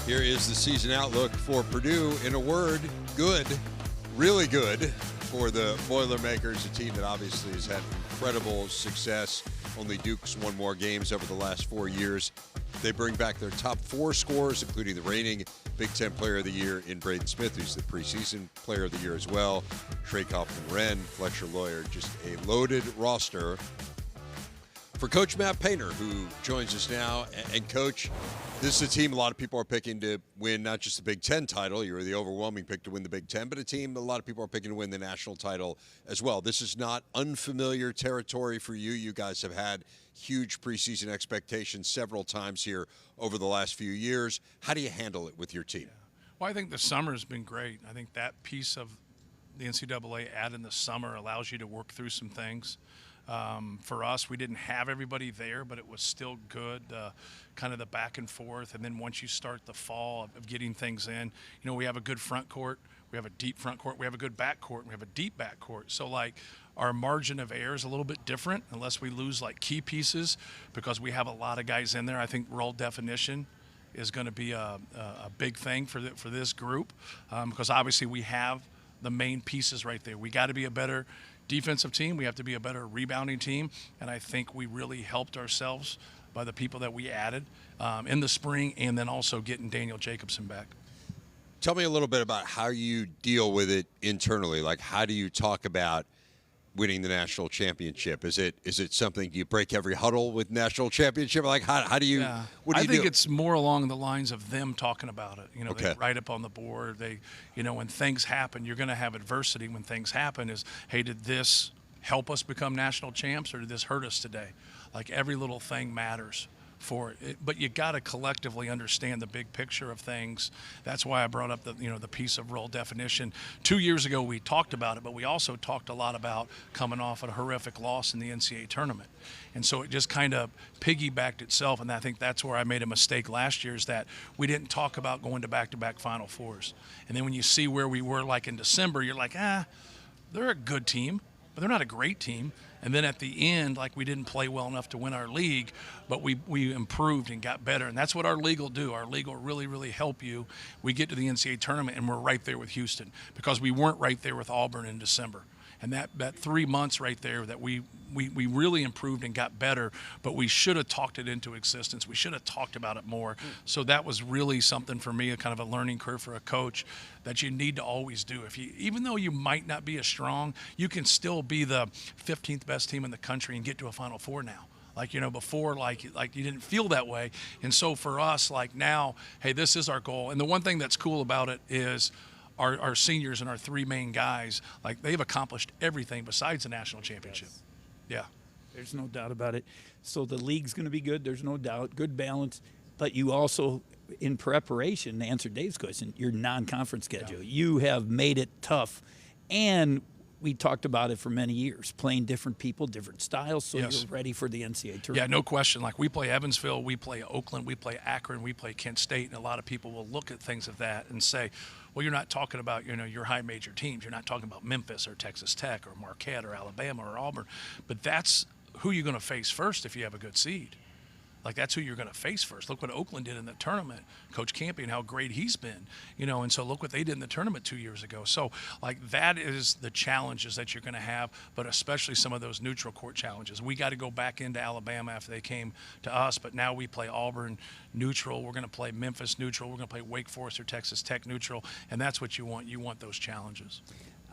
Here is the season outlook for Purdue. In a word, good, really good for the Boilermakers, a team that obviously has had incredible success. Only Duke's won more games over the last 4 years. They bring back their top 4 scorers, including the reigning Big Ten Player of the Year in Braden Smith, who's the preseason Player of the Year as well. Trey Kaufman-Wren, Fletcher Lawyer, just a loaded roster. For Coach Matt Painter, who joins us now. And Coach, this is a team a lot of people are picking to win not just the Big Ten title. You're the overwhelming pick to win the Big Ten, but a team a lot of people are picking to win the national title as well. This is not unfamiliar territory for you. You guys have had huge preseason expectations several times here over the last few years. How do you handle it with your team? Well, I think the summer has been great. I think that piece of the NCAA add in the summer allows you to work through some things. For us, we didn't have everybody there, but it was still good, kind of the back and forth. And then once you start the fall of getting things in, you know, we have a good front court, we have a deep front court, we have a good back court, we have a deep back court. So, like, our margin of error is a little bit different unless we lose, like, key pieces because we have a lot of guys in there. I think role definition is going to be a big thing for this group because obviously we have the main pieces right there. We got to be a better defensive team. We have to be a better rebounding team, and I think we really helped ourselves by the people that we added in the spring and then also getting Daniel Jacobson back. Tell me a little bit about how you deal with it internally. Like, how do you talk about winning the national championship? Is it something you break every huddle with national championship? Like, how do you? Yeah. What do you I think do? it's more along the lines of them talking about it. You know, Okay. they write up on the board. They, you know, when things happen, you're going to have adversity. When things happen, is hey, did this help us become national champs or did this hurt us today? Like every little thing matters for it. But you got to collectively understand the big picture of things. That's why I brought up the piece of role definition. 2 years ago we talked about it, but we also talked a lot about coming off a horrific loss in the NCAA tournament. And so it just kind of piggybacked itself, and I think that's where I made a mistake last year is that we didn't talk about going to back-to-back Final Fours. And then when you see where we were like in December, you're like, they're a good team, but they're not a great team. And then at the end, like we didn't play well enough to win our league, but we improved and got better. And that's what our league will do. Our league will really, really help you. We get to the NCAA tournament, and we're right there with Houston because we weren't right there with Auburn in December. And that 3 months right there that we really improved and got better, but we should have talked it into existence. We should have talked about it more. So that was really something for me, a kind of a learning curve for a coach that you need to always do. Even though you might not be as strong, you can still be the 15th best team in the country and get to a Final Four now. Like, you know, before, like you didn't feel that way. And so for us, like now, hey, this is our goal. And the one thing that's cool about it is our seniors and our 3 main guys, like they've accomplished everything besides the national championship. Yes. Yeah. There's no doubt about it. So the league's going to be good. There's no doubt. Good balance. But you also, in preparation, to answer Dave's question, your non-conference schedule. Yeah. You have made it tough. And we talked about it for many years, playing different people, different styles, so Yes. you're ready for the NCAA tournament. Yeah, no question. Like we play Evansville, we play Oakland, we play Akron, we play Kent State, and a lot of people will look at things of that and say, well, you're not talking about, your high major teams. You're not talking about Memphis or Texas Tech or Marquette or Alabama or Auburn. But that's who you're going to face first if you have a good seed. Like, that's who you're going to face first. Look what Oakland did in the tournament. Coach Campion, how great he's been. And so look what they did in the tournament 2 years ago. So, like, that is the challenges that you're going to have, but especially some of those neutral court challenges. We got to go back into Alabama after they came to us, but now we play Auburn neutral. We're going to play Memphis neutral. We're going to play Wake Forest or Texas Tech neutral, and that's what you want. You want those challenges.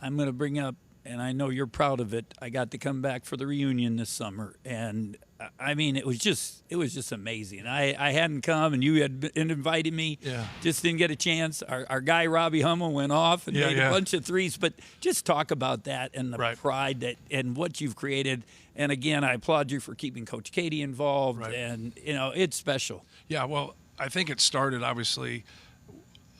I'm going to bring up, and I know you're proud of it, I got to come back for the reunion this summer, and I mean, it was just amazing. I hadn't come, and you had invited me. Yeah. Just didn't get a chance. Our guy Robbie Hummel went off and made a bunch of threes. But just talk about that and the pride that and what you've created. And again, I applaud you for keeping Coach Katie involved. Right. And it's special. Yeah. Well, I think it started obviously.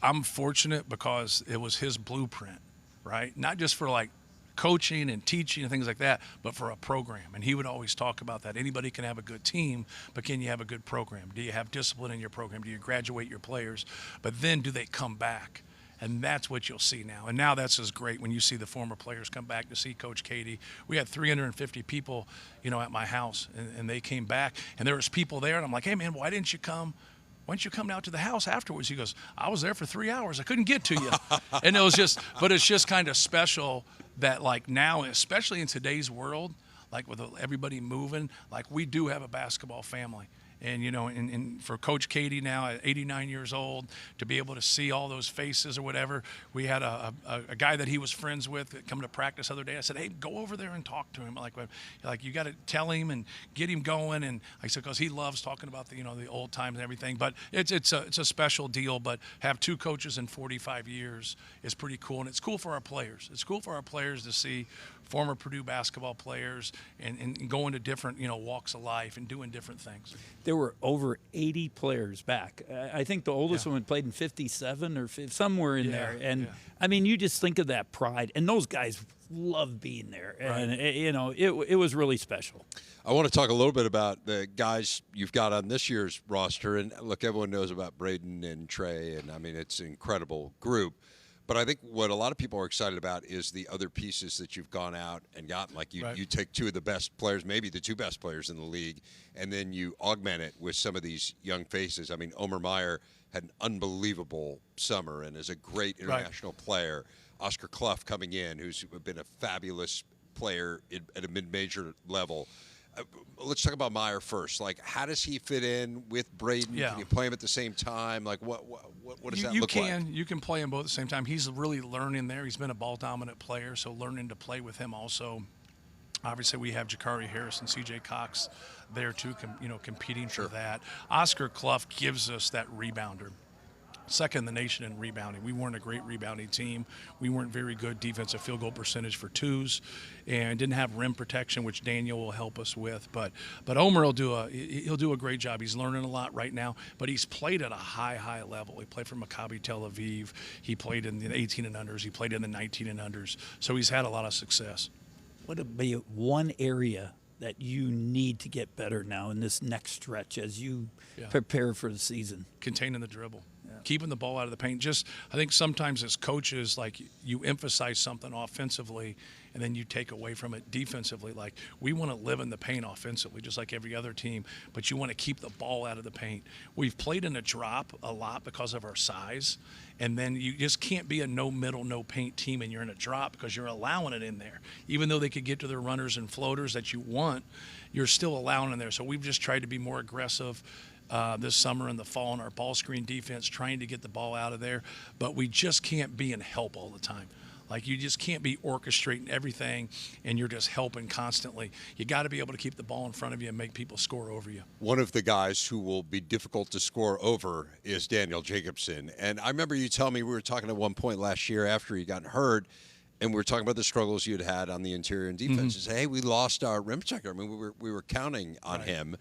I'm fortunate because it was his blueprint, right? Not just for like coaching and teaching and things like that, but for a program. And he would always talk about that. Anybody can have a good team, but can you have a good program? Do you have discipline in your program? Do you graduate your players? But then do they come back? And that's what you'll see now. And now that's as great when you see the former players come back to see Coach Katie. We had 350 people, at my house, and they came back. And there was people there, and I'm like, hey, man, why didn't you come why don't you come out to the house afterwards? He goes, I was there for 3 hours. I couldn't get to you. And it was just, but it's just kind of special that like now, especially in today's world, like with everybody moving, like we do have a basketball family. And, you know, and for Coach Katie now at 89 years old, to be able to see all those faces or whatever, we had a guy that he was friends with that come to practice the other day. I said, hey, go over there and talk to him. Like you got to tell him and get him going. And I said, because he loves talking about the, you know, the old times and everything. But it's a special deal. But have 2 coaches in 45 years is pretty cool. And it's cool for our players. It's cool for our players to see former Purdue basketball players and going to different, you know, walks of life and doing different things. There were over 80 players back. I think the oldest one played in 57 or somewhere in there. And, I mean, you just think of that pride. And those guys love being there. And, you know, it was really special. I want to talk a little bit about the guys you've got on this year's roster. And, look, everyone knows about Braden and Trey. And, I mean, it's an incredible group. But I think what a lot of people are excited about is the other pieces that you've gone out and gotten. Like you take 2 of the best players, maybe the 2 best players in the league, and then you augment it with some of these young faces. I mean, Omer Meyer had an unbelievable summer and is a great international player. Oscar Clough coming in, who's been a fabulous player at a mid-major level. Let's talk about Meyer first. Like, how does he fit in with Braden? Can you play him at the same time? Like, what does that look like? You can play them both at the same time. He's really learning there. He's been a ball-dominant player, so learning to play with him also. Obviously, we have Jakari Harris and C.J. Cox there, too, competing for that. Oscar Clough gives us that rebounder. Second in the nation in rebounding. We weren't a great rebounding team. We weren't very good defensive field goal percentage for 2s, and didn't have rim protection, which Daniel will help us with. But Omer will he'll do a great job. He's learning a lot right now, but he's played at a high level. He played for Maccabi Tel Aviv. He played in the 18 and unders. He played in the 19 and unders. So he's had a lot of success. What would be one area that you need to get better now in this next stretch as you prepare for the season? Containing the dribble. Keeping the ball out of the paint. I think sometimes as coaches, like, you emphasize something offensively and then you take away from it defensively. Like, we want to live in the paint offensively, just like every other team, but you want to keep the ball out of the paint. We've played in a drop a lot because of our size, and then you just can't be a no middle, no paint team and you're in a drop because you're allowing it in there. Even though they could get to their runners and floaters that you want, you're still allowing in there. So we've just tried to be more aggressive this summer and the fall in our ball screen defense, trying to get the ball out of there. But we just can't be in help all the time. Like, you just can't be orchestrating everything and you're just helping constantly. You got to be able to keep the ball in front of you and make people score over you. One of the guys who will be difficult to score over is Daniel Jacobson. And I remember you telling me, we were talking at one point last year after he got hurt, and we were talking about the struggles you'd had on the interior and defense. You say, hey, we lost our rim checker. I mean, we were counting on him.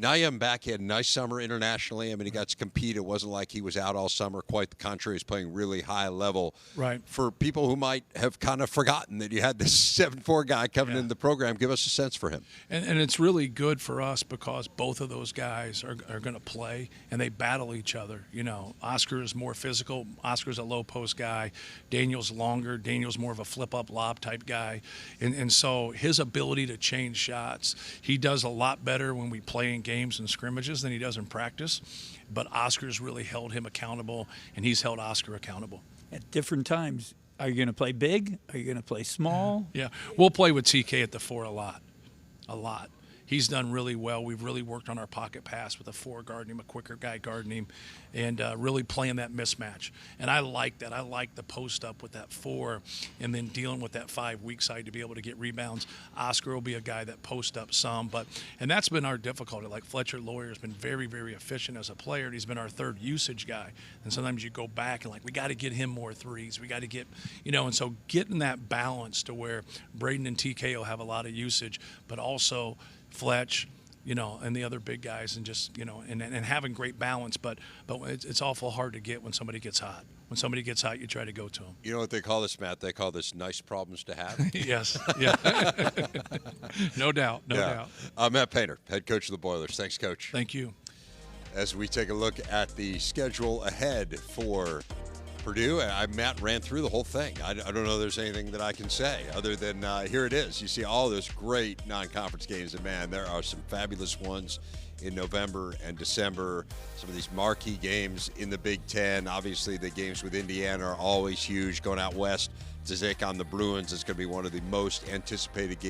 Now you have him back. He had a nice summer internationally. I mean, he got to compete. It wasn't like he was out all summer. Quite the contrary. He's playing really high level. Right. For people who might have kind of forgotten that you had this 7'4" guy coming in the program, give us a sense for him. And it's really good for us because both of those guys are going to play, and they battle each other. You know, Oscar is more physical. Oscar's a low post guy. Daniel's longer. Daniel's more of a flip-up lob type guy. And so his ability to change shots, he does a lot better when we play in games and scrimmages than he does in practice, but Oscar's really held him accountable, and he's held Oscar accountable. At different times, are you going to play big? Are you going to play small? Yeah, we'll play with TK at the 4 a lot. He's done really well. We've really worked on our pocket pass with a 4 guarding him, a quicker guy guarding him, and really playing that mismatch. And I like that. I like the post up with that 4 and then dealing with that 5 weak side to be able to get rebounds. Oscar will be a guy that post up some, and that's been our difficulty. Like, Fletcher Lawyer has been very, very efficient as a player, and he's been our 3rd usage guy. And sometimes you go back and, like, we got to get him more threes. We got to get, and so getting that balance to where Braden and TK will have a lot of usage, but also Fletch, and the other big guys, and just, and having great balance. But it's awful hard to get when somebody gets hot. When somebody gets hot, you try to go to them. You know what they call this, Matt? They call this nice problems to have. Yes. Yeah. No doubt. No doubt. Matt Painter, head coach of the Boilers. Thanks, Coach. Thank you. As we take a look at the schedule ahead for Purdue, Matt ran through the whole thing. I don't know if there's anything that I can say other than here it is. You see all those great non-conference games, and man, there are some fabulous ones in November and December. Some of these marquee games in the Big Ten. Obviously, the games with Indiana are always huge. Going out west to take on the Bruins is going to be one of the most anticipated games